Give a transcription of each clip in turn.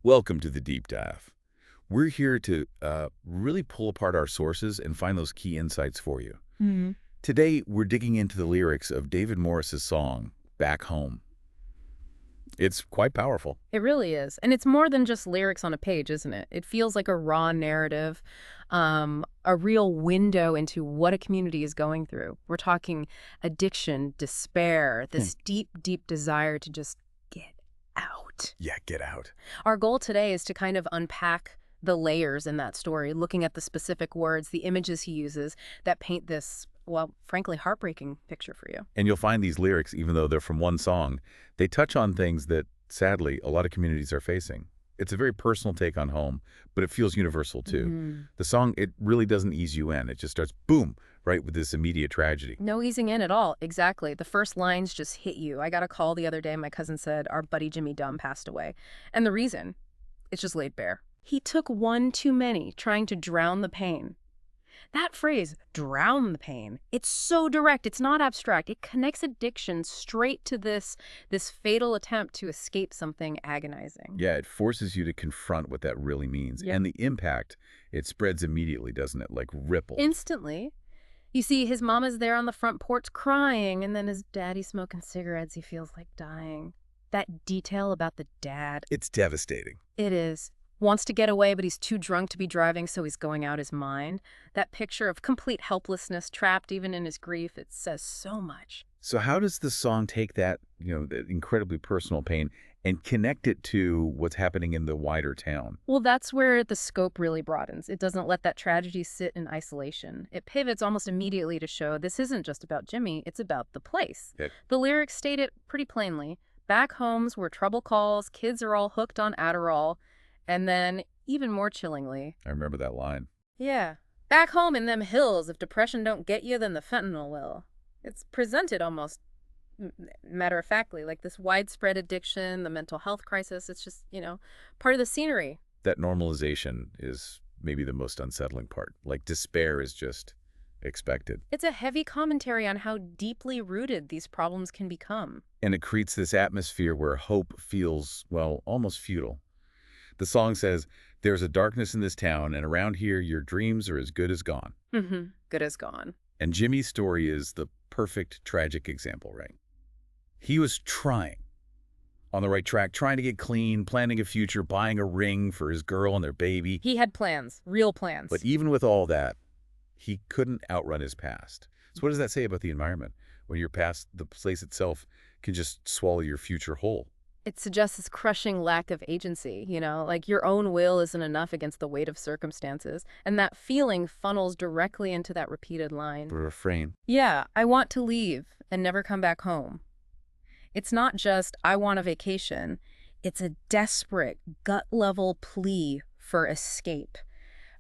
Welcome to the deep dive. We're here to really pull apart our sources and find those key insights for you. Hmm. Today, we're digging into the lyrics of David Morris's song, Back Home. It's quite powerful. It really is. And it's more than just lyrics on a page, isn't it? It feels like a raw narrative, a real window into what a community is going through. We're talking addiction, despair, this deep, deep desire to just get out. Yeah, get out. Our goal today is to kind of unpack the layers in that story, looking at the specific words, the images he uses that paint this, well, frankly, heartbreaking picture for you. And you'll find these lyrics, even though they're from one song, they touch on things that, sadly, a lot of communities are facing. It's a very personal take on home, but it feels universal, too. Mhm. The song, it really doesn't ease you in. It just starts, boom, right with this immediate tragedy. No easing in at all. Exactly. The first lines just hit you. I got a call the other day. My cousin said our buddy Jimmy Dunn passed away. And the reason? It's just laid bare. He took one too many, trying to drown the pain. That phrase, drown the pain, it's so direct. It's not abstract. It connects addiction straight to this fatal attempt to escape something agonizing. Yeah, it forces you to confront what that really means. Yep. And the impact, it spreads immediately, doesn't it? Like ripples. Instantly. You see, his mama's there on the front porch crying, and then his daddy smoking cigarettes. He feels like dying. That detail about the dad. It's devastating. It is. Wants to get away, but he's too drunk to be driving, so he's going out his mind. That picture of complete helplessness, trapped even in his grief, it says so much. So how does the song take that, that incredibly personal pain and connect it to what's happening in the wider town? Well, that's where the scope really broadens. It doesn't let that tragedy sit in isolation. It pivots almost immediately to show this isn't just about Jimmy, it's about the place. Okay. The lyrics state it pretty plainly. Back home's where trouble calls, kids are all hooked on Adderall, and then, even more chillingly, I remember that line. yeah, back home in them hills, if depression don't get you, then the fentanyl will. It's presented almost matter-of-factly, like this widespread addiction, the mental health crisis. It's just, part of the scenery. That normalization is maybe the most unsettling part. Like despair is just expected. It's a heavy commentary on how deeply rooted these problems can become. And it creates this atmosphere where hope feels, well, almost futile. The song says, there's a darkness in this town, and around here, your dreams are as good as gone. Mm-hmm. Good as gone. And Jimmy's story is the perfect tragic example, right? He was trying, on the right track, trying to get clean, planning a future, buying a ring for his girl and their baby. He had plans, real plans. But even with all that, he couldn't outrun his past. So what does that say about the environment, when your past, the place itself, can just swallow your future whole? It suggests this crushing lack of agency, like your own will isn't enough against the weight of circumstances. And that feeling funnels directly into that repeated line. The refrain. Yeah, I want to leave and never come back home. It's not just, I want a vacation. It's a desperate, gut-level plea for escape,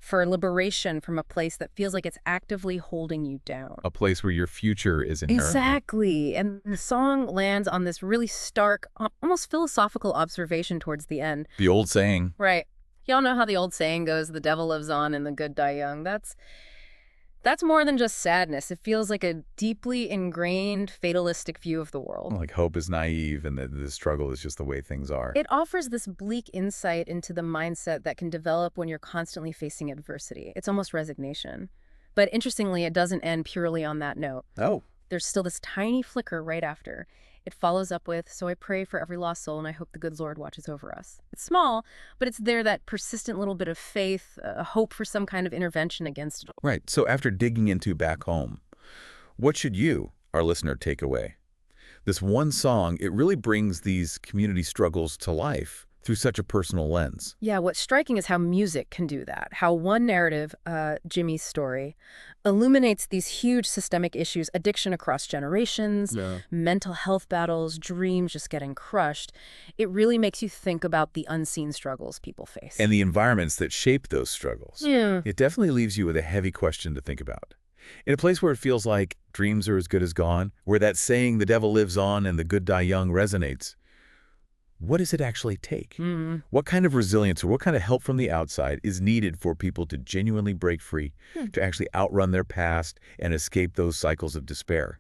for liberation from a place that feels like it's actively holding you down. A place where your future is inherent. Exactly. And the song lands on this really stark, almost philosophical observation towards the end. The old saying. Right. Y'all know how the old saying goes, the devil lives on and the good die young. That's more than just sadness. It feels like a deeply ingrained, fatalistic view of the world. Like hope is naive and that the struggle is just the way things are. It offers this bleak insight into the mindset that can develop when you're constantly facing adversity. It's almost resignation. But interestingly, it doesn't end purely on that note. Oh. There's still this tiny flicker right after. It follows up with, so I pray for every lost soul and I hope the good Lord watches over us. It's small, but it's there, that persistent little bit of faith, a hope for some kind of intervention against it. Right. So after digging into Back Home, what should you, our listener, take away? This one song, it really brings these community struggles to life through such a personal lens. Yeah, what's striking is how music can do that. How one narrative, Jimmy's story, illuminates these huge systemic issues, addiction across generations, mental health battles, dreams just getting crushed. It really makes you think about the unseen struggles people face. And the environments that shape those struggles. Yeah. It definitely leaves you with a heavy question to think about. In a place where it feels like dreams are as good as gone, where that saying, the devil lives on and the good die young, resonates, what does it actually take? What kind of resilience or what kind of help from the outside is needed for people to genuinely break free, to actually outrun their past and escape those cycles of despair?